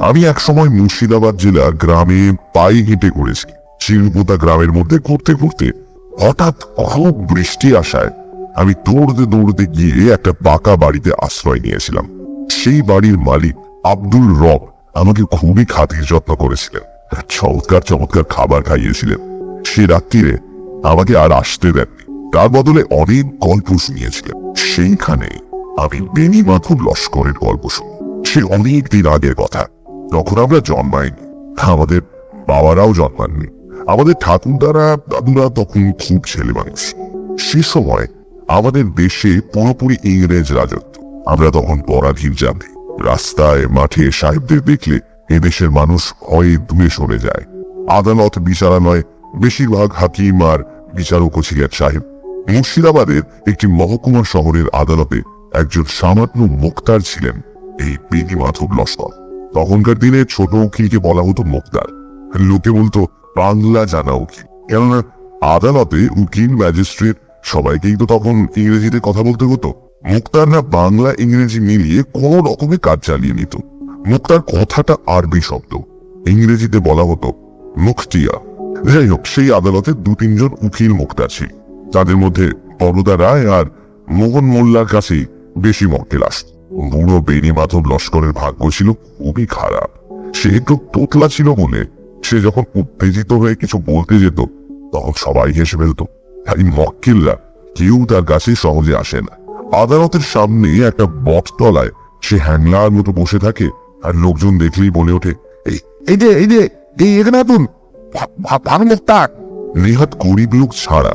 আমি একসময় মুর্শিদাবাদ জেলার গ্রামে পায়ে হেঁটে করেছি। চিরপোতা গ্রামের মধ্যে ঘুরতে ঘুরতে হঠাৎ খুব বৃষ্টি আসায় আমি দৌড়তে দৌড়তে গিয়ে একটা পাকা বাড়িতে আশ্রয় নিয়েছিলাম। সেই বাড়ির মালিক আব্দুল রব আমাকে খুবই খাতির যত্ন করেছিলেন, চমৎকার চমৎকার খাবার খাইয়েছিলেন। সে রাত্রিরে আমাকে আর আসতে দেননি, তার বদলে অনেক গল্প শুনিয়েছিলেন। সেইখানে আমি বেনি মাধব লস্করের গল্প শুনি। সে অনেক দিন আগের কথা, তখন আমরা জন্মাইনি, আমাদের বাবারাও জন্মাননি। আমাদের ঠাকুরদারা দাদুরা তখন খুব ছেলে মানুষ। সে সময় আমাদের দেশে পুরোপুরি ইংরেজ রাজত্ব। আমরা তখন পরাধীন জাতি। রাস্তায় মাঠে সাহেবদের দেখলে এদেশের মানুষ ভয়ে দূরে সরে যায়। আদালত বিচারালয় বেশিরভাগ হাকিম আর বিচারকও ছিলেন সাহেব। মুর্শিদাবাদের একটি মহকুমা শহরের আদালতে একজন সামান্য মোক্তার ছিলেন এই বেনি মাধব লস্কর। তখনকার দিনে ছোট উকিলকে বলা হতো মোক্তার। লোকে বলতো বাংলা জানা উকিল, কেননা আদালতে উকিল ম্যাজিস্ট্রেট সবাইকেই তো তখন ইংরেজিতে কথা বলতে হতো। মোক্তাররা বাংলা ইংরেজি মিলিয়ে কোন রকমে কাজ চালিয়ে নিত। মোক্তার কথাটা আরবি শব্দ, ইংরেজিতে বলা হতো মুখতিয়া। যাই হোক, সেই আদালতে 2-3 জন উকিল মোক্তার ছিল। তাদের মধ্যে বরদা রায় আর মোহন মোল্লার কাছে বেশি মক্কেল আসত। বুড়ো বেনি মাধব লস্করের ভাগ্য ছিল খুবই খারাপ। সে একটু তোতলা ছিল বলে সে যখন উত্তেজিত হয়ে কিছু বলতে যেত তখন সবাই হেসে ফেলত। তাই মক্কেলরা কেউ তার কাছে সহজে আসে না। আদালতের সামনে একটা বটতলায় সে হ্যাংলার মতো বসে থাকে, আর লোকজন দেখলেই বলে ওঠে, এখানে আপন ভালো মোক্তার। নেহাত গরিব লোক ছাড়া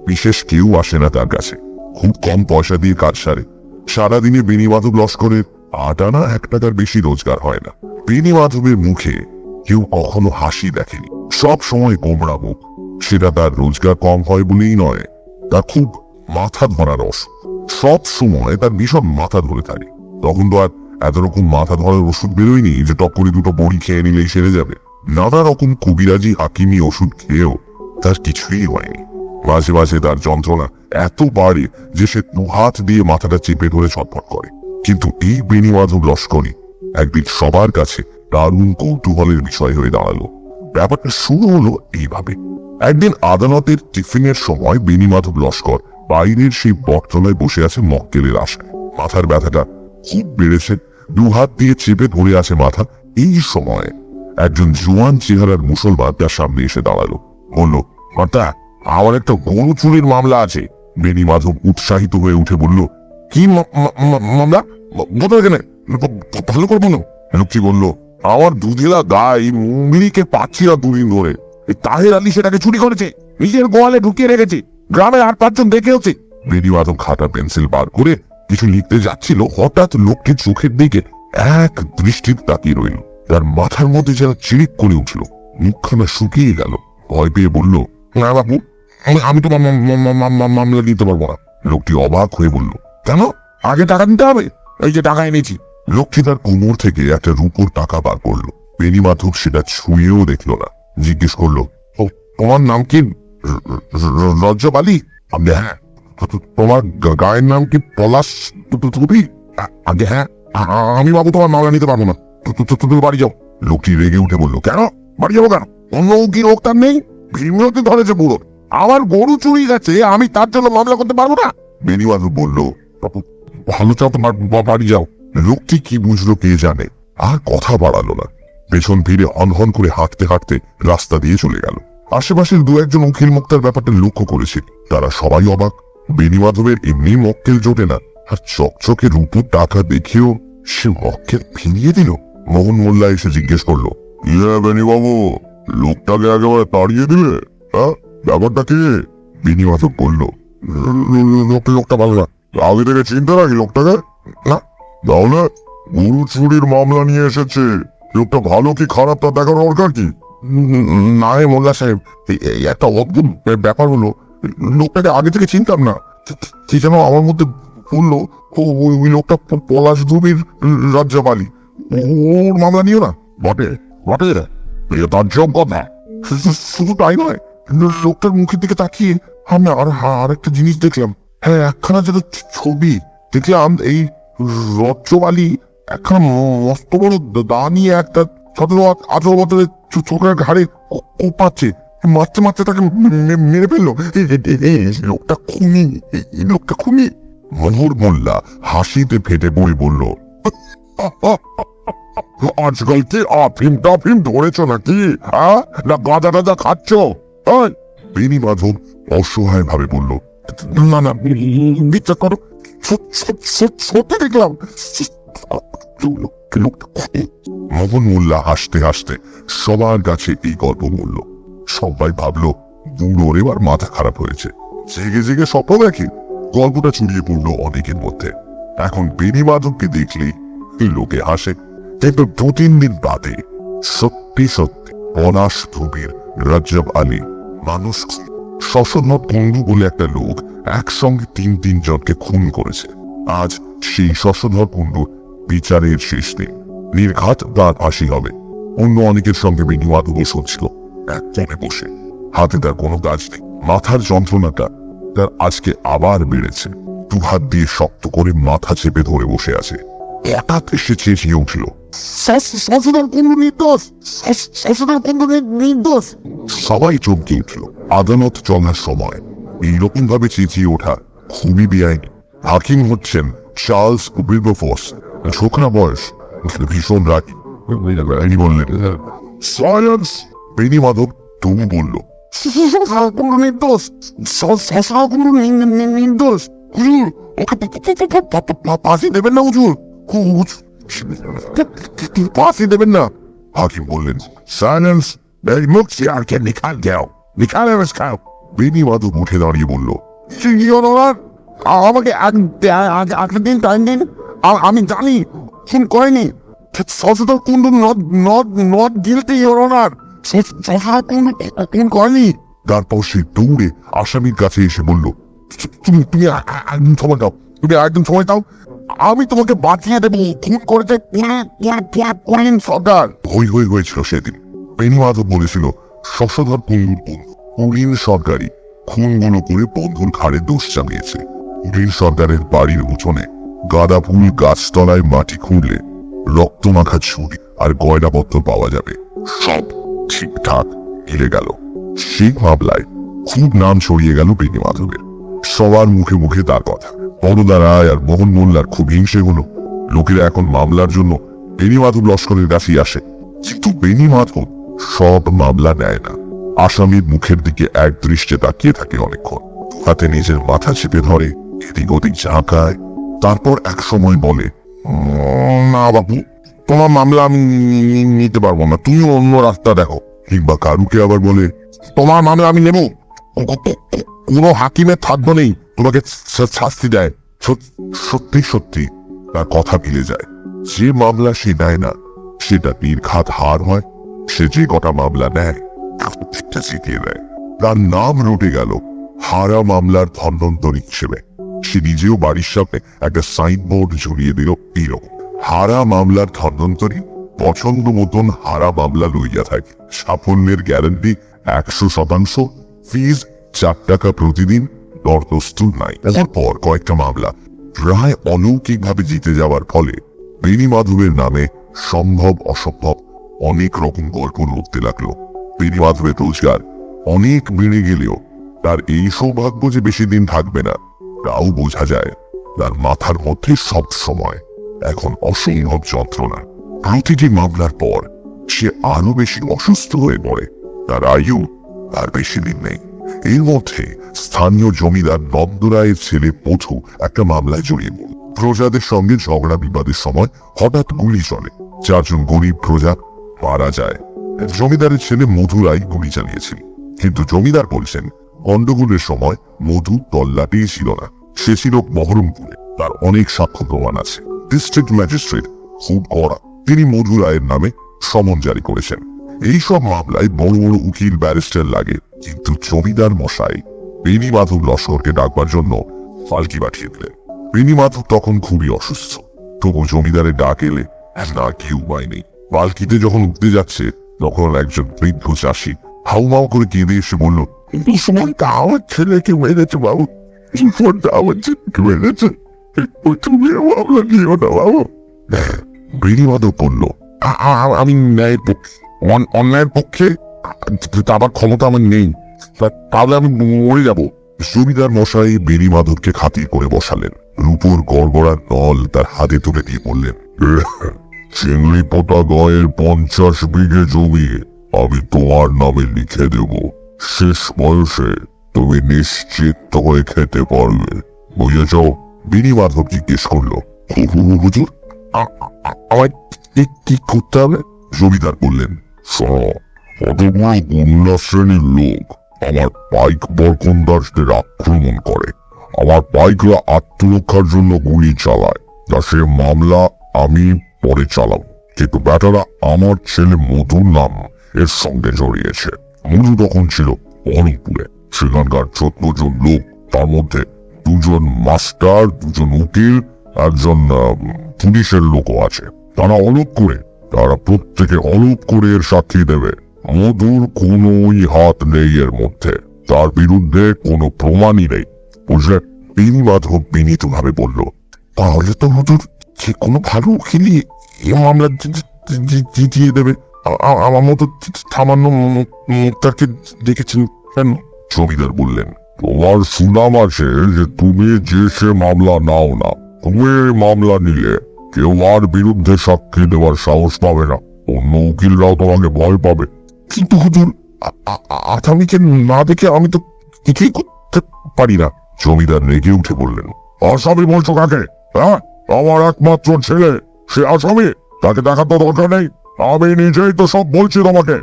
বিশেষ কেউ আসে না তার কাছে। খুব কম পয়সা দিয়ে কাজ সারে। সারাদিনে বেনি মাধব লস্করের 8 আনা 1 টাকার বেশি রোজগার হয় না। বেনি মাধবের মুখে কেউ কখনো হাসি দেখেনি, সব সময় গোমড়া মুখ। সেটা তার রোজগার কম হয় বলেই নয়, তার খুব মাথা ধরার অসুখ। সব সময় তার ভীষণ মাথা ধরে থাকে। তখন তো আর এত রকম মাথা ধরার ওষুধ বেরোয়নি যে টপ করে 2টো বড়ি খেয়ে নিলেই সেরে যাবে। নানা রকম কবিরাজি হাকিমি ওষুধ খেয়েও তার কিছুই হয়নি। মাঝে মাঝে তার যন্ত্রণা এত বাড়ে যে সে 2 হাত দিয়ে মাথাটা চেপে ধরে ছটফট করে। কিন্তু এই বেনি মাধব লস্করই একদিন সবার কাছে দারুণ কৌতূহলের বিষয় হয়ে দাঁড়ালো। ব্যাপারটা শুরু হলো এইভাবে। একদিন আদালতের টিফিনের সময় বেনি মাধব লস্কর বাইরের সেই বটতলায় বসে আছে মক্কেলের আশায়। মাথার ব্যথাটা খুব বেড়েছে, 2 হাত দিয়ে চেপে ধরে আছে মাথা। এই সময় একজন জোয়ান চেহারার মুসলমান তার সামনে এসে দাঁড়ালো। বলল, কর্তা, আমার একটা গরু চুরির মামলা আছে। বেনি মাধব উৎসাহিত হয়ে উঠে বলল, কি মামলা? বলো এখানে, ভালো করে বলো। লোকটি বলল, আমার দুধেলা গাই মুঙ্গলিকে পাচ্ছি না 2 দিন ধরে। এই তাহের আলী সেটাকে চুরি করেছে, নিজের গোয়ালে ঢুকিয়ে রেখেছে। গ্রামের 8-5 জন দেখেওছে। বেনি মাধব খাতা পেন্সিল বার করে কিছু লিখতে যাচ্ছিল, হঠাৎ লোকটি চোখের দিকে এক দৃষ্টিতে তাকিয়ে রইল। তার মাথার মধ্যে যেন চিরিক করে উঠল, মুখখানা শুকিয়ে গেল। ভয় পেয়ে বলল, না বাবু, আমি তো মামলা দিতে পারবো না। লোকটি অবাক হয়ে বলল, কেন? আগে টাকা দিতে হবে। এই যে টাকা এনেছি। লোকটি তার কোমর থেকে একটা রূপোর টাকা বার করলো। বেনি মাধব সেটা ছুঁয়েও দেখলো না। জিজ্ঞেস করলো, তোমার নাম কি? রজ্জব আলী? হ্যাঁ। তোমার গায়ের নাম কি পলাশ টুপি? আগে হ্যাঁ। আমি বাবু তোমার মামলা নিতে পারবো না, তুমি বাড়ি যাও। লোকটি রেগে উঠে বলল, কেন বাড়ি যাবো কেন? অন্য উকিল ওক্তার নেই? ভিমরতি ধরেছে পুরো। আমার গরু চুরি গেছে, আমি তার জন্য মামলা করতে পারবো না। বেনি মাধব বলল, ভালো চাও তো বাড়ি যাও। লোকটি কি বুঝলো কে জানে, আর কথা বাড়ালো না। পেছন ফিরে হনহন করে হাঁটতে হাঁটতে রাস্তা দিয়ে চলে গেল। আশেপাশের 2-1 জন উকিল মোক্তার ব্যাপারটা লক্ষ্য করেছে। তারা সবাই অবাক। বেনি মাধবের এমনি মক্কেল জোটে না, আর চকচকে রূপোর টাকা দেখেও সে মক্কেল ফিরিয়ে দিল। মোহন মোল্লা এসে জিজ্ঞেস করলো, বেনি বাবু, লোকটাকে একেবারে তাড়িয়ে দিলে? হ্যাঁ, ব্যাপারটা কি? বেনি মাধব বলল, লোকটা ভালো না। আগে থেকে চিনতে রাখি লোকটাকে? না। তাহলে গরু চুরির মামলা নিয়ে এসেছে। লোকটা ভালো কি খারাপ তা দেখার দরকার কি? না মোল্লা সাহেব, এই একটা অদ্ভুত ব্যাপার হলো, লোকটাকে আগে থেকে চিনতাম না। কি যেন আমার মধ্যে বললো, ওই লোকটা পলাশ ধুবির রজ্জব আলী। ওর মামলা নিও না। বটে বটে, তার জব কথা। শুধু তাই নয়, লোকটার মুখের দিকে তাকিয়ে আমি আর একটা জিনিস দেখলাম। হ্যাঁ, একখানা যেন ছবি দেখলাম। এই রজ্জব আলী একখানা মস্ত বড় দা নিয়ে একটা 17-18 বছরের ছোকরার ঘাড়ে কোপাচ্ছে, মারতে মারতে তাকে মেরে ফেললো। লোকটা খুনি, এই লোকটা খুনি। মনোহর মোল্লা হাসিতে ফেটে পড়ে বলল, আজকাল কি আফিম টাফিম ধরেছ নাকি? না গাঁজা টাজা খাচ্ছ? বেনি মাধব অসহায় ভাবে বলল, না না, বিচার করো, সত্যি দেখলাম লোকটা খুনি। মোহন মোল্লা হাসতে হাসতে সবার কাছে এই গল্প বলল। সবাই ভাবলো বুড়োর এবার মাথা খারাপ হয়েছে, জেগে জেগে স্বপ্ন দেখে। গল্পটা ছড়িয়ে পড়লো অনেকের মধ্যে। এখন বেনি মাধবকে দেখলেই লোকে হাসে। কিন্তু 2-3 দিন বাদে সত্যি সত্যি পলাশ ভূমির রজব আলী মানুষ শশধর কুণ্ডু বলে একটা লোক একসঙ্গে 3 জনকে খুন করেছে। আজ সেই শশধর কুণ্ডুর বিচারের শেষ দিন। নির্ঘাত তার ফাঁসি হবে। অন্য অনেকের সঙ্গে বেনি মাধব শুনছিল একজনে বসে। হাতে তার কোনো কাজ নেই। মাথার যন্ত্রণাটা তার আজকে আবার বেড়েছে। 2 হাত দিয়ে শক্ত করে মাথা চেপে ধরে বসে আছে। হঠাৎ এসে চেঁচিয়ে উঠল, সবাই চমকে উঠল। আদালত চলার সময় এইরকম ভাবে চেঁচিয়ে ওঠা খুবই বেআইনি। হাকিম হচ্ছেন চার্লস উইলবারফোর্স, ছোকরা বয়স, ভীষণ রাগী। বললেন, সায়েন্স। বেনি মাধব তবু বলল, নির্দোষ, নির্দোষ। ফাঁসি দেবেন না হুজুর, ফাঁসি দেবেন না। হাকিম বললেন, সায়েন্স, এই মুখ চেয়ারকে নিকাল দাও, নিকালে খাও। বেনি মাধব উঠে দাঁড়িয়ে বলল, আমাকে একটা দিন টাইম দিন, আমি জানি খুন করেনি। সচেতন Kundu not guilty your honour, খুন করেনি। তারপর সে দৌড়ে আসামির কাছে এসে বলল, তুমি একদিন সময় দাও, তুমি একদিন সময় দাও, আমি তোমাকে বাঁচিয়ে দেবো। খুন করেছে সরকার। হই হই হয়েছিল সেদিন। বেনি মাধব বলেছিল শশধর কুণ্ডুর কুলীন সরকারি খুনগুলো করে বন্ধুর ঘাড়ে দোষ চাপিয়েছে। কুলীন সরকারের বাড়ির উঠোনে গাঁদা ফুল গাছতলায় মাটি খুঁড়লে রক্ত মাখা ছুরি আর গয়নাপত্র পাওয়া যাবে। সব ঠিকঠাক মিলে গেল। সেই মামলায় খুব নাম ছড়িয়ে গেল বেনি মাধবের। সবার মুখে মুখে তার কথা। বড়দা রায় আর মোহন মোল্লার খুব হিংসে হলো। লোকেরা এখন মামলার জন্য বেনি মাধব লস্করের কাছেই আসে। কিন্তু বেনি মাধব সব মামলা নেয় না। আসামির মুখের দিকে এক দৃষ্টে তাকিয়ে থাকে অনেকক্ষণ। হাতে নিজের মাথা চেপে ধরে, এদিক ওদিক ঝাঁকায়। তারপর এক সময় বলে, না বাবু, তোমার মামলা আমি নিতে পারবো না, তুমি অন্য রাস্তা দেখো। কিংবা কারুকে আবার বলে, তোমার মামলা আমি নেব, কোনো হাকিমের থাকব নেই তোমাকে শাস্তি দেয়। সত্যি সত্যি তার কথা মিলে যায়। যে মামলা সে নেয় না সেটা নির্ঘাত হার হয়। সে যে কটা মামলা নেয় প্রত্যেকটা জিতিয়ে দেয়। তার নাম রটে গেল হারা মামলার ধন্বন্তরী হিসেবে। সে নিজেও বাড়ির সামনে একটা সাইনবোর্ড ঝুলিয়ে দিল এইরকম, হারা মামলার ধন্বন্তরী, পছন্দ মতন হারা মামলা লইয়া থাকে। সাফল্যের গ্যারান্টি 100%, ফিজ 4 টাকা প্রতিদিন, দরদস্তুর নাই। তারপর কয়েকটা মামলা প্রায় অলৌকিক ভাবে জিতে যাওয়ার ফলে বেনি মাধবের নামে সম্ভব অসম্ভব অনেক রকম গল্প লড়তে লাগলো। বেনি মাধবের রোজগার অনেক বেড়ে গেলেও তার এই সৌভাগ্য যে বেশি দিন থাকবে না তাও বোঝা যায়। তার মাথার মধ্যে সব সময় এখন অসম্ভব যন্ত্রণা। প্রতিটি মামলার পর সে আরো বেশি অসুস্থ হয়ে পড়ে। তার আয়ু আর বেশি দিন নেই। এর মধ্যে স্থানীয় জমিদার নন্দরায়ের ছেলে পথু একটা মামলায় জড়িয়ে পড়ল। প্রজাদের সঙ্গে ঝগড়া বিবাদের সময় হঠাৎ গুলি চলে। 4 জন গরিব প্রজা মারা যায়। জমিদারের ছেলে মধুরাই গুলি চালিয়েছিল। কিন্তু জমিদার বলছেন গন্ডগোলের সময় মধু তল্লাটি ছিল না, সে ছিল বহরমপুরে। তার অনেক সাক্ষ্য প্রমাণ আছে। ডিস্ট্রিক্ট ম্যাজিস্ট্রেট খুব কড়া, তিনি মধুরায়ের নামে সমন জারি করেছেন। এইসব মামলায় বড় বড় উকিল ব্যারিস্টার লাগে। কিন্তু জমিদার মশাই বেনি মাধব লস্করকে ডাকবার জন্য পালকি পাঠিয়ে দিলেন। বেনি মাধব তখন খুবই অসুস্থ। তবু জমিদারের ডাক এলে না কি উপায় নেই। পালকিতে যখন উঠতে যাচ্ছে তখন একজন বৃদ্ধ চাষি হাউমাউ করে কেঁদে এসে বলল, আমার ছেলেকে মেরেছে বাবু, আমার ছেলেকে মেরেছে, তুমি মামলা নিও না বাবু। বেনি মাধব বলল, আমি ন্যায়ের পক্ষে, অন্যায়ের পক্ষে আবার ক্ষমতা আমার নেই, তাহলে আমি মরে যাব। জমিদার মশাই বেনি মাধবকে খাতির করে বসালেন। রূপোর গড়গড়া নল তার হাতে তুলে দিয়ে বললেন, চিংড়ি পোতা গায়ের 50 বিঘে জমি আমি তোমার নামে লিখে দেব। শেষ বয়সে তুমি নিশ্চিত হয়ে খেতে পারবে, বুঝেছ? বেনি মাধব জিজ্ঞেস করলো, হুজুর আমায় কি করতে হবে? জমিদার বললেন, শোনো, কতগুলো গুন্ডা শ্রেণীর লোক আমার পাইক বরকন্দাসদের আক্রমণ করে। আমার পাইকরা আত্মরক্ষার জন্য গুলি চালায়, তা সে মামলা আমি পরে চালাবো, কিন্তু ব্যাটারা আমার ছেলে মধুর নাম এর সঙ্গে জড়িয়েছে। মধু তখন ছিল অনেকপুরে, সেখানকার 14 জন লোক, তার মধ্যে 2 জন মাস্টার, 2 জন উকিল, একজন পুলিশের লোকও আছে। তারা প্রত্যেকে অলপ করে এর সাক্ষী দেবে। মধুর কোনোই হাত নেই এর মধ্যে, তার বিরুদ্ধে কোনো প্রমাণই নেই, বুঝলে? বেনি মাধব বিনীত ভাবে বলল, তাহলে তো হুজুর যে কোনো ভালো উকিলই এ মামলা জিতিয়ে দেবে। আমার মতো সামান্য মুক্তারকে দেখেছেন কেন? জমিদার বললেন, তোমার সুনাম আছে যে তুমি যে সে মামলা নাও না, তুমি মামলা নিলে কেউ আর বিরুদ্ধে সাক্ষী দেওয়ার সাহস পাবে না, অন্য উকিলরাও তোমাকে ভয় পাবে। কিন্তু হুজুর আসামিকে না দেখে আমি তো কিছুই করতে পারি না। জমিদার রেগে উঠে বললেন, আসামি বলছো কাকে? হ্যাঁ, আমার একমাত্র ছেলে সে আসামি, তাকে দেখার তো দরকার নেই, আমি নিজেই তো সব বলছি তোমাকে।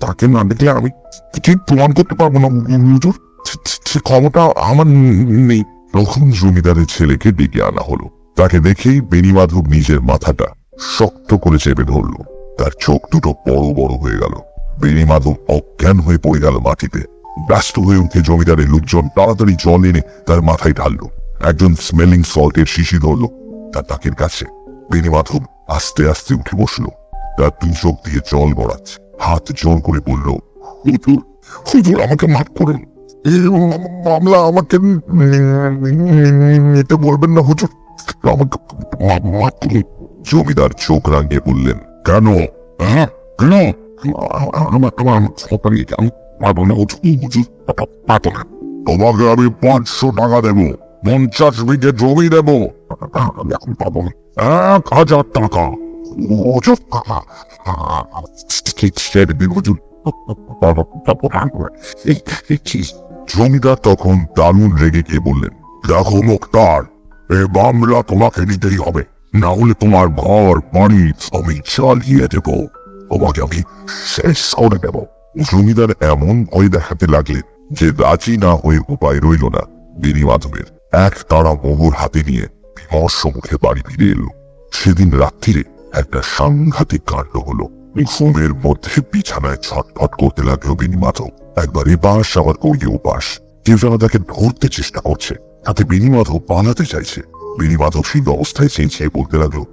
তাকে না দেখলে আমি কিছুই প্রমাণ করতে পারবো না হুজুর, সে ক্ষমতা আমার নেই। তখন জমিদারের ছেলেকে ডেকে আনা হলো। তাকে দেখেই বেনি মাধব নিজের মাথাটা শক্ত করে চেপে ধরল। তার চোখ দুটো বড় বড় হয়ে গেল। বেনি মাধব অজ্ঞান হয়ে পড়ে গেল মাটিতে। ব্যস্ত হয়ে উঠে জমিদারের লোকজন তাড়াতাড়ি জল এনে তার মাথায় ঢাললো। একজন স্মেলিং সল্টের শিশি ধরলো তার নাকের কাছে। বেনি মাধব আস্তে আস্তে উঠে বসলো। তার 2 চোখ দিয়ে জল গড়াচ্ছে। হাত জোর করে বলল, হুজুর, হুজুর আমাকে মাফ করুন, এই মামলা আমাকে নিতে বলবেন না হুজুর, আমাকে মাফ করুন। জমিদার চোখ রাঙিয়ে বললেন, কেন? হ্যাঁ, কেন? আমার আমি পারবো না হুজুর, পারবো না। তোমাকে আমি 500 টাকা দেবো, 50 বিঘে জমি দেবো। আমি এখন পাবো না। 1000 টাকা হুজুর, ছেড়ে দিন হুজুর। জমিদার তখন দারুণ রেগে গিয়ে বললেন, দেখো মুক্তার, এ মামলা তোমাকে নিতেই হবে, না হলে তোমার ঘর বাড়ি আমি চালিয়ে দেব, তোমাকে আমি শেষ করে দেব। জমিদার এমন ভয় দেখাতে লাগলেন যে রাজি না হয়ে উপায় রইল না। বেনি মাধবের এক তারা মোহর হাতে নিয়ে বিমর্ষ মুখে বাড়ি ফিরে এলো। সেদিন রাত্রিরে একটা সাংঘাতিক কাণ্ড হলো। ঘুমের মধ্যে বিছানায় ছটফট করতে লাগলো বেনি মাধব। একবার এপাশ আবার ওই ওপাশ, কেউ যেন তাকে ধরতে চেষ্টা করছে। তাতে বেনি মাধব পালাতে চাইছে। বেনি মাধব সেই অবস্থায় চেঁচিয়ে বলতে লাগলো,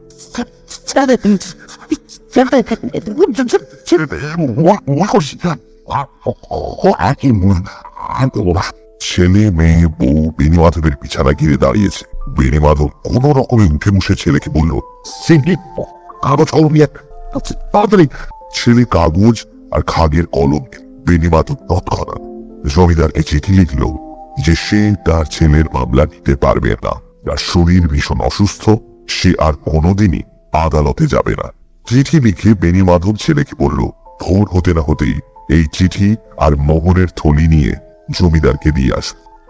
ছেলে মেয়ে বউ বেনি মাধবের বিছানা ঘিরে দাঁড়িয়েছে। বেনি মাধব কোন রকমে উঠে মুসে ছেলেকে বলল, তাড়াতাড়ি। ছেলে কাগজ আর খাগের কলম। বেনি মাধব তৎক্ষণাৎ জমিদারকে চিঠি লিখল যে সে তার ছেলের মামলা নিতে পারবে না, তার শরীর ভীষণ অসুস্থ, সে আর কোনোদিনই আদালতে যাবে না। চিঠি লিখে বেনি মাধব ছেলেকে বলল, ভোর হতে না হতেই এই চিঠি আর মোহরের থলি নিয়ে জমিদারকে দিয়ে আস,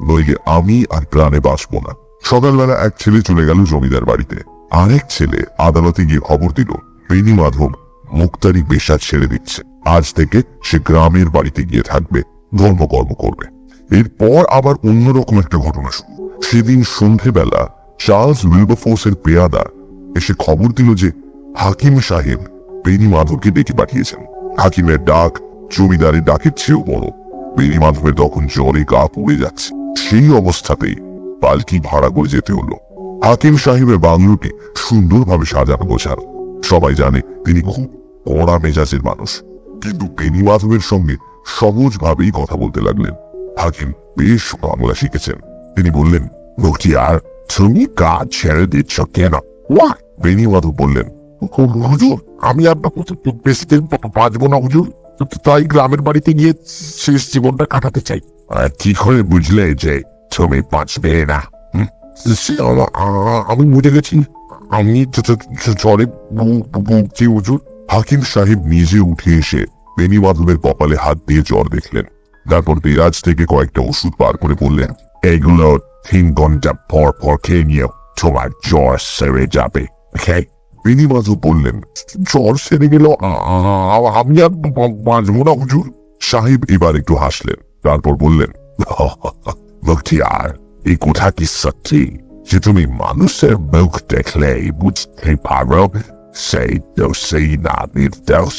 নইলে আমি আর প্রাণে বাঁচবো না। সকালবেলা এক ছেলে চলে গেল জমিদার বাড়িতে। আরেক ছেলে আদালতে গিয়ে খবর দিল বেনি মাধব মুক্তারি পেশা ছেড়ে দিচ্ছে, আজ থেকে সে গ্রামের বাড়িতে গিয়ে থাকবে, ধর্মকর্ম করবে। এরপর আবার অন্যরকম একটা ঘটনা শুরু। সেদিন সন্ধেবেলা চার্লস উইলবারফোর্সের পেয়াদা এসে খবর দিল যে হাকিম সাহেব বেনি মাধবকে ডেকে পাঠিয়েছেন। হাকিমের ডাক জমিদারের ডাকের চেয়েও বড়। বেনি মাধবের তখন জ্বরে গা পুড়ে যাচ্ছে। সেই অবস্থাতেই পালকি ভাড়া করে যেতে হলো। হাকিম সাহেবের বাংলোটি সুন্দরভাবে সাজানো গোছানো। সবাই জানে তিনি খুব কড়া মেজাজের মানুষ, কিন্তু বেনি মাধবের সঙ্গে সহজভাবেই কথা বলতে লাগলেন। হাকিম বেশ বাংলা শিখেছেন। তিনি বললেন, বখতিয়ার, তুমি কাজ ছেড়ে দিচ্ছ কেন? বেনি মাধব বললেন, হুজুর, আমি আপনার বেশি দিন বাঁচবো না হুজুর, তাই গ্রামের বাড়িতে গিয়ে শেষ জীবনটা কাটাতে চাই। কি করে বুঝলে যে তুমি বাঁচবে না? আমি বুঝে গেছি, আমি জ্বরে ভুগছি হুজুর। হাকিম সাহেব নিজে উঠে এসে বেণীমাধবের কপালে হাত দিয়ে জ্বর দেখলেন। তারপর দেরাজ থেকে কয়েকটা ওষুধ বার করে বললেন, এগুলো 3 ঘন্টা পর পর খেয়ে নিও, তোমার জ্বর সেরে যাবে। বেণীমাধব বললেন, জ্বর সেরে গেল, আমি আর বাঁচবো না হুজুর। সাহেব এবার একটু হাসলেন, তারপর বললেন, বখতিয়ার, এই কথা কি সত্যি যে তুমি মানুষের মুখ দেখলেই বুঝতে পারো সেই দোষেই না নির্দোষ?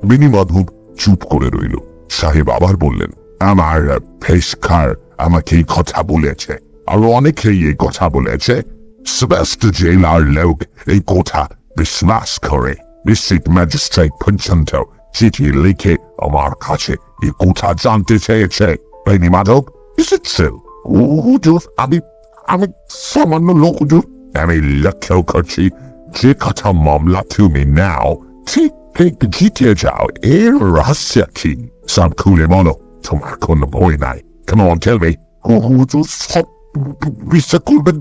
বেণীমাধব চুপ করে রইল। সাহেব আবার বললেন, আমার পেশকার আমাকে এই কথা বলেছে, আরো অনেকেই এই কথা বলেছে। সমস্ত জেলার লোক এই কথা বিশ্বাস করে। ডিস্ট্রিক্ট ম্যাজিস্ট্রেট পর্যন্ত চিঠি লিখে আমার কাছে এই কথা জানতে চেয়েছে। বেণীমাধব এসেছে। হুজুর, আমি সামান্য লোক হুজুর। আমি লক্ষ্য করছি যে কথা মামলা তুমি নাও ঠিক জিতে যাও। এর রহস্য কি? সব খুলে বলো, তোমার কোনো ভয় নাই। Come on, tell me. হুজুর, সব বিশ্বাস করবেন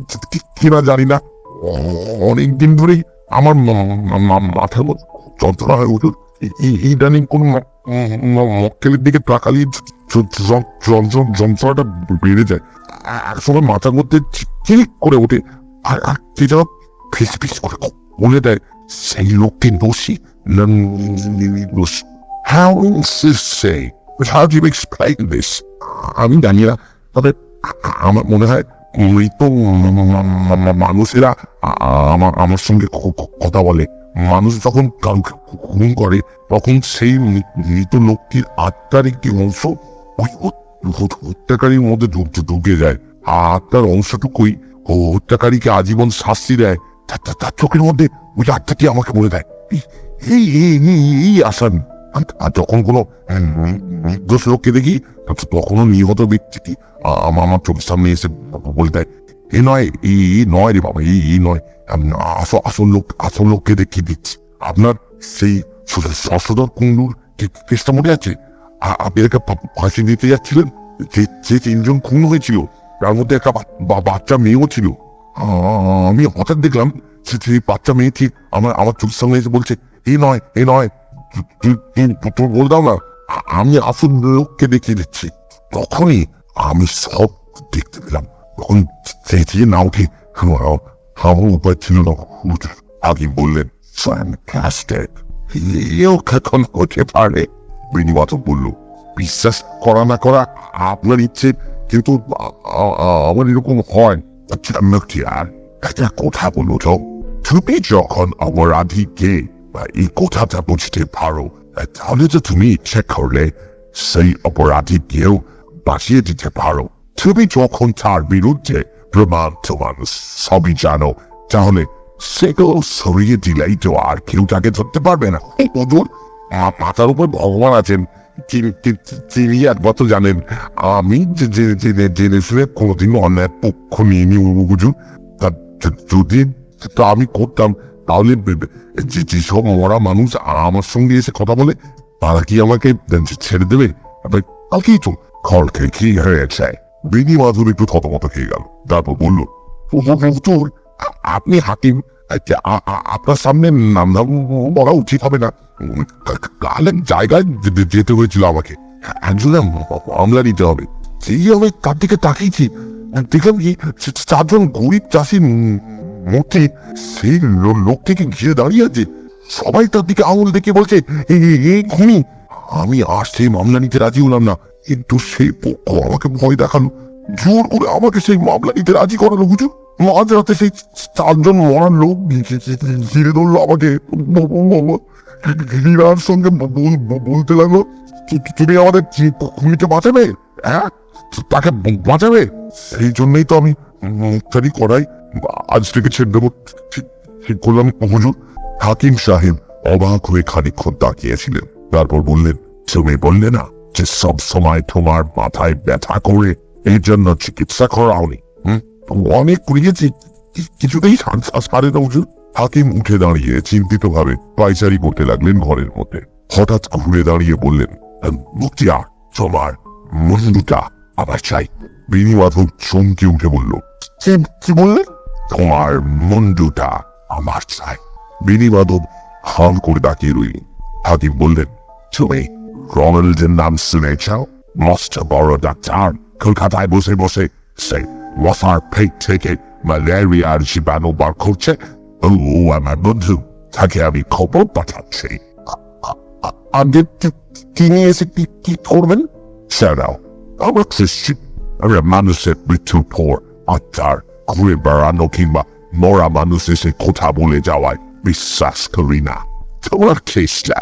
কিনা জানি না, অনেকদিন ধরেই আমার মাথার মধ্যে যন্ত্রণা হয় হুজুর। ইদানিং কোন মক্কেলের দিকে তাকালে যন্ত্রণাটা বেড়ে যায়। এক সময় মাথার মধ্যে চিক করে ওঠে, আর কে যেন ফিস ফিস করে বলে দেয়, সেই লোকটি দোষী না নির্দোষ। How is this say? But how do you explain this? আমি জানি না, তবে আমার মনে হয় মৃত মানুষেরা আমার সঙ্গে কথা বলে। মানুষ যখন কাউকে খুন করে তখন সেই মৃত লোকটির আত্মার একটি অংশ ওই হত্যাকারীর মধ্যে ঢুকে যায়। আত্মার অংশটুকুই হত্যাকারীকে আজীবন শাস্তি দেয়। তার চোখের মধ্যে ওই আত্মাটি আমাকে বলে দেয়, এই আসান। আর যখন কোনো নির্দোষ লোককে দেখি তখনও নিহত ব্যক্তিটি আমার চোখের সামনে এসে বলে দেয়, এ নয়, এই নয় রে বাবা, এই নয়, আসল লোককে দেখিয়ে দিচ্ছি। আপনার সেই শশধর কুণ্ডুর কেসটা মনে আছে? আপনি একটা ফাঁসি দিতে যাচ্ছিলেন, যে 3 জন খুন হয়েছিল, তার মধ্যে একটা বাচ্চা মেয়েও ছিল। আমি হঠাৎ দেখলাম সেই বাচ্চা মেয়েটি আমার চোখের সামনে এসে বলছে, এই নয়, তুমি বলে দাও না, আমি আসল লোককে দেখিয়ে দিচ্ছি। তখনই আমি সব দেখতে পেলাম। তখন চেঁচিয়ে না উঠে আমার উপায় ছিল না। আগে বললেন, এও কখন হতে পারে? বেণীমাধব বলল, বিশ্বাস করা না করা আপনার ইচ্ছে, কিন্তু আমার এরকম হয়। আচ্ছা মুখতিয়ার, একটা কথা বলো তো, তুমি যখন অপরাধীকে এই কথাটা বুঝতে পারো, তাহলে তো তুমি ইচ্ছে করলে সেই অপরাধীকেও বাঁচিয়ে দিতে পারো। তুমি যখন তার বিরুদ্ধে প্রমাণ সবই জানো, তাহলে সেগুলো সরিয়ে দিলেই তো আর কেউ তাকে ধরতে পারবে না। মাথার উপর ভগবান আছেন, তিনি একমাত্র জানেন। আমি জেনে শুনে কোনোদিন অন্যায় পক্ষ নিয়ে নি হুজুর। যদি তা আমি করতাম, তাহলে যেসব মরা মানুষ আমার সঙ্গে এসে কথা বলে, তারা কি আমাকে ছেড়ে দেবে? কালকেই তো খড়কে কি হয়েছে? বেণীমাধব একটু থতমত খেয়ে গেল, তারপর বলল, আপনি হাকিম, আপনার সামনে নাম বলা উচিত হবে না। কালের জায়গায় যেতে হয়েছিল আমাকে, একজনের মামলা নিতে হবে। সেই আমি তার দিকে তাকিয়েছি, দেখলাম কি 4 জন গরিব চাষির মূর্তি সেই লোকটিকে ঘিরে দাঁড়িয়ে আছে। সবাই তার দিকে আঙুল দেখে বলছে, এই খুনি। আমি আর সেই মামলা নিতে রাজি হলাম না, কিন্তু সেই পক্ষ আমাকে ভয় দেখালো, জোর করে আমাকে সেই মামলা নিতে রাজি করালো হুজুর। মাঝরাতে সেই 4 জন মরার লোক ঘিরে ধরলো আমাকে, ঘৃণার সঙ্গে বলতে লাগলো, তুমি আমাদের খুনিকে বাঁচাবে, হ্যাঁ তাকে বাঁচাবে। সেই জন্যই তো আমি মুক্তারি করাই আজ থেকে ছেড়ে দেবো ঠিক করলাম হুজুর। হাকিম সাহেব অবাক হয়ে খানিকক্ষণ তাকিয়েছিলেন, তারপর বললেন, তুমি বললে না যে সব সময় তোমার মাথায় ব্যথা করে, এই জন্য চিকিৎসা করাওনি? অনেক করিয়েছি, কিছুতেই সারে না হুজুর। হাকিম উঠে দাঁড়িয়ে চিন্তিতভাবে পায়চারি করতে লাগলেন ঘরের মধ্যে। হঠাৎ ঘুরে দাঁড়িয়ে বললেন, মুক্তিয়ার, তোমার মুন্ডুটা আবার চাই। বেণীমাধব চমকে উঠে বলল, কি বললেন? তোমার মুন্ডুটা আমার চাই। বেণীমাধব হাল করে তাকিয়ে রইলেন। হাকিম বললেন, তুমি রোনাল্ডের নাম শুনেছ? মস্ত বড় ডাক্তার, কলকাতায় বসে বসে সে ওয়াফার পেট থেকে ম্যালেরিয়ার জীবাণু বার করছে। ও আমার বন্ধু, তাকে আমি খবর পাঠাচ্ছি। আগে কি নিয়ে এসে কি করবেন? সেটাও আমরা খ্রিস্টান, আমরা মানুষের মৃত্যুর পর আত্মার ঘুরে বেড়ানো কিংবা মরা মানুষ এসে কথা বলে যাওয়ায় বিশ্বাস করি না। তোমার কেসটা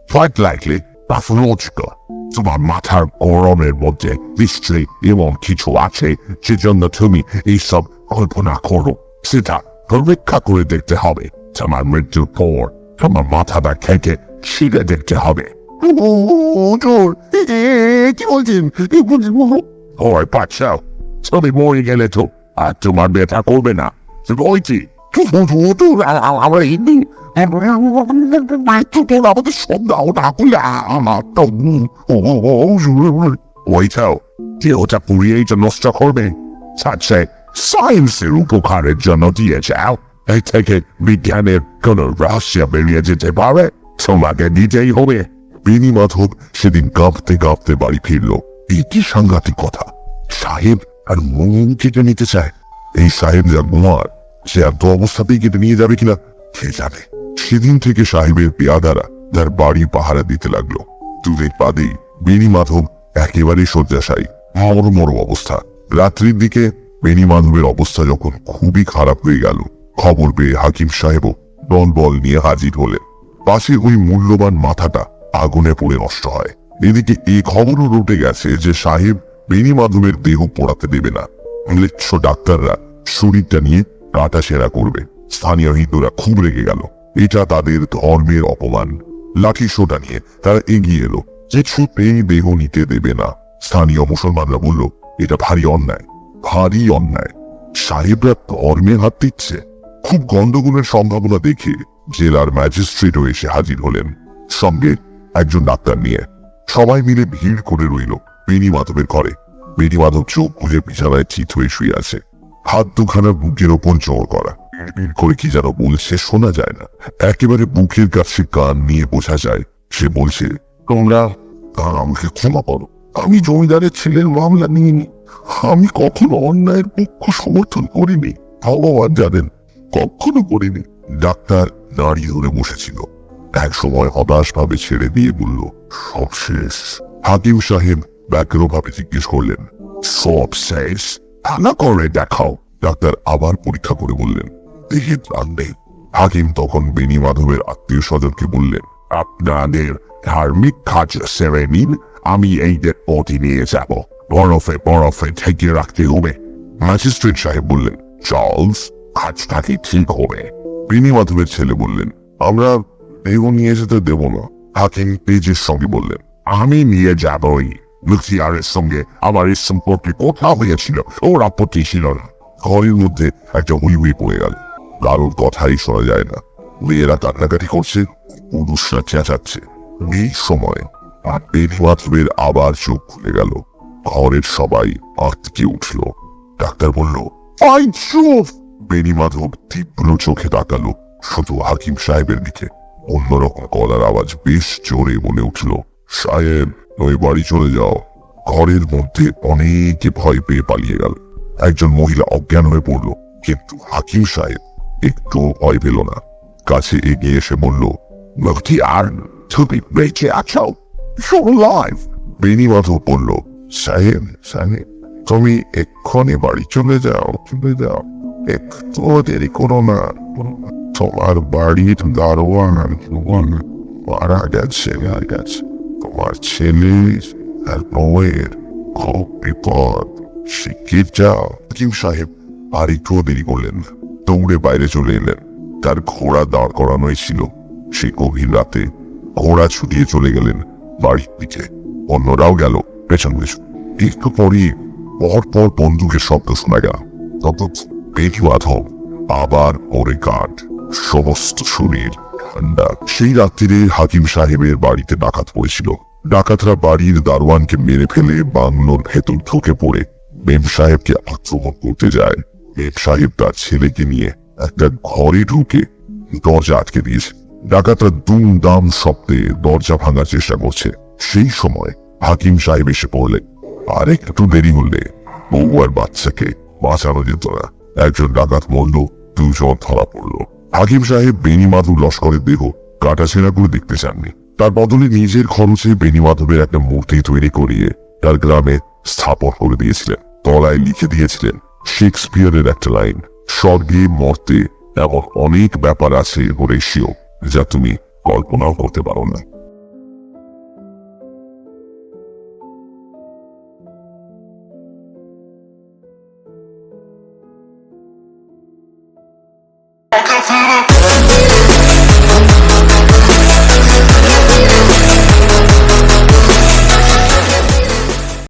quite likely pathological। তোমার মাথার গরমের মধ্যে নিশ্চয়ই এমন কিছু আছে সেজন্য তুমি এইসব কল্পনা করো। সেটা পরীক্ষা করে দেখতে হবে। তোমার মৃত্যুর পর তোমার মাথাটা খেকে ছিঁড়ে দেখতে হবে। কি বলছেন? ভয় পাচ্ছাও? তুমি মরে গেলে তো আর তোমার ব্যথা করবে না। বলছি আমাদের সন্দেহ না করলে আমার তো ওইটাও যে ওটা পুড়িয়েই তো নষ্ট করবে। সায়েন্সের উপকারের জন্য দিয়ে যাও। এই থেকে বিজ্ঞানের কোন রহস্য বেরিয়ে যেতে পারে, তোমাকে দিতেই হবে। বেণীমাধব সেদিন কাঁপতে কাঁপতে বাড়ি ফিরল। এই কি সাংঘাতিক কথা! সাহেব আর মন কেটে নিতে চায়। এই সাহেব যা গুমার, সে এত অবস্থাতেই কেটে নিয়ে যাবে কিনা কে জানে। সেদিন থেকে সাহেবের পেয়াদারা তার বাড়ি পাহারা দিতে লাগলো। দুদিন বাদেই বেণীমাধব একেবারে শয্যাশায়ী, মরমর অবস্থা। রাত্রির দিকে বেণীমাধবের অবস্থা যখন খুবই খারাপ হয়ে গেল, খবর পেয়ে হাকিম সাহেবও দলবল নিয়ে হাজির হলেন। পাশে ওই মূল্যবান মাথাটা আগুনে পড়ে নষ্ট হয়। এদিকে এই খবরও রটে গেছে যে সাহেব বেণীমাধবের দেহ পোড়াতে দেবে না। ম্লেচ্ছ ডাক্তাররা শরীরটা নিয়ে কাটা সেরা করবে। স্থানীয় হিন্দুরা খুব রেগে গেল। এটা তাদের ধর্মের অপমান। লাঠি সোটা নিয়ে তারা এগিয়ে এলো, কিছুতেই দেহ নিতে দেবে না। স্থানীয় মুসলমানরা বলল, এটা ভারী অন্যায়, ভারী অন্যায়। সাহেবরা ধর্মে হাত দিচ্ছে। খুব গন্ডগোলের সম্ভাবনা দেখে জেলার ম্যাজিস্ট্রেটও এসে হাজির হলেন, সঙ্গে একজন ডাক্তার নিয়ে। সবাই মিলে ভিড় করে রইল বেণীমাধবের ঘরে। বেণীমাধব চোখ বুঝে বিছানায় চিত হয়ে শুয়ে আছে, হাত দুখানা বুকের ওপর জোর করা। করে কি যেন বলছে, শোনা যায় না। একেবারে বুকের কাছে কান নিয়ে বোঝা যায় সে বলছে, তোমরা আমাকে ক্ষমা করো, আমি জমিদারের ছেলের মামলা নিইনি। আমি কখনো অন্যায়ের পক্ষ সমর্থন করিনি, ভগবান জানেন কখনো করিনি। ডাক্তার দাঁড়িয়ে ধরে বসেছিল, এক সময় হতাশ ভাবে ছেড়ে দিয়ে বলল, সব শেষ। হাকিম সাহেব ব্যাগ্র ভাবে জিজ্ঞেস করলেন, সব শেষ? ভালো করে দেখাও। ডাক্তার আবার পরীক্ষা করে বললেন, দেহে প্রাণ নেই। হাকিম তখন বেণীমাধবের আত্মীয় স্বজনকে বললেন, আপনাদের ধার্মিক কাজ সেরে নিন, আমি এই ডেড বডি নিয়ে যাব, বরফে বরফে ঠেকিয়ে রাখতে হবে। ম্যাজিস্ট্রেট সাহেব বললেন, চার্লস, কাজটা কি ঠিক হবে? বেণীমাধবের ছেলে বললেন, আমরা দেহ নিয়ে যেতে দেব না। হাকিম তেজের সঙ্গে বললেন, আমি নিয়ে যাবই। মুখতিয়ারের সঙ্গে আমার এই সম্পর্কে কথা হয়েছিল, ওর আপত্তি ছিল না। ঘরের মধ্যে একটা হুই হুই পড়ে গেল। কারোর কথাই শোনা যায় না। মেয়েরা কান্নাকাটি করছে, পুরুষরা চেঁচাচ্ছে। এই সময় বেণীমাধবের আবার চোখ খুলে গেল। ঘরের সবাই আটকে উঠল। ডাক্তার বলল, আই চুপ! বেণীমাধব তীব্র চোখে তাকালো শুধু হাকিম সাহেবের দিকে। অন্যরকম গলার আওয়াজ বেশ জোরে বলে উঠল, সাহেব, ওই বাড়ি চলে যাও। ঘরের মধ্যে অনেকে ভয় পেয়ে পালিয়ে গেল। একজন মহিলা অজ্ঞান হয়ে পড়ল, কিন্তু হাকিম সাহেব একটু ভয় পেল না। কাছে এগিয়ে এসে বলল, মুখতিয়ার, তুমি বেঁচে আছো? বেণীমাধব বলল, সাহেব, তুমি এক্ষণে বাড়ি চলে যাও, একটু দেরি করো না। তোমার বাড়ির দারোয়ান মারা গেছে, তোমার ছেলে আর বউয়ের খুব বিপদ, শিগগির যাও। হাকিম সাহেব আর একটু দেরি করলেন না, দৌড়ে বাইরে চলে এলেন। তার ঘোড়া দাঁড় করানোই ছিল। সে গভীর রাতে ঘোড়া ছুটিয়ে চলে গেলেন বাড়ির দিকে। অন্যরাও গেল পেছন পেছন। একটু পরই পর বন্দুকের শব্দ শোনা গেল। তত বেণীমাধব আবার ওরে কাঠ সমস্ত শরীর ঠান্ডা। সেই রাত্রিরে হাকিম সাহেবের বাড়িতে ডাকাত পড়েছিল। ডাকাতরা বাড়ির দারোয়ানকে মেরে ফেলে বাংলোর ভেতর ঢুকে পড়ে মেম সাহেবকে আক্রমণ করতে যায়। মেম সাহেব তার ছেলেকে নিয়ে একটা ঘরে ঢুকে দরজা আটকে দিয়েছে। ডাকাতরা দুমদাম শব্দে দরজা ভাঙার চেষ্টা করছে। সেই সময় হাকিম সাহেব এসে পড়লেন। আর একটু দেরি হলে বউ আর বাচ্চাকে বাঁচানো যেত না। একজন ডাকাত মরল, দুজন ধরা পড়লো। হাকিম সাহেব বেণীমাধব লস্করের দেহ কাটাছেঁড়া করে দেখতে চাননি। তার বদলে নিজের খরচে বেণীমাধবের একটা মূর্তি তৈরি করিয়ে তার গ্রামে স্থাপন করে দিয়েছিলেন। তলায় লিখে দিয়েছিলেন শেক্সপিয়ারের একটা লাইন, স্বর্গে মর্তে এমন অনেক ব্যাপার আছে হোরেশিও, যা তুমি কল্পনাও করতে পারো না।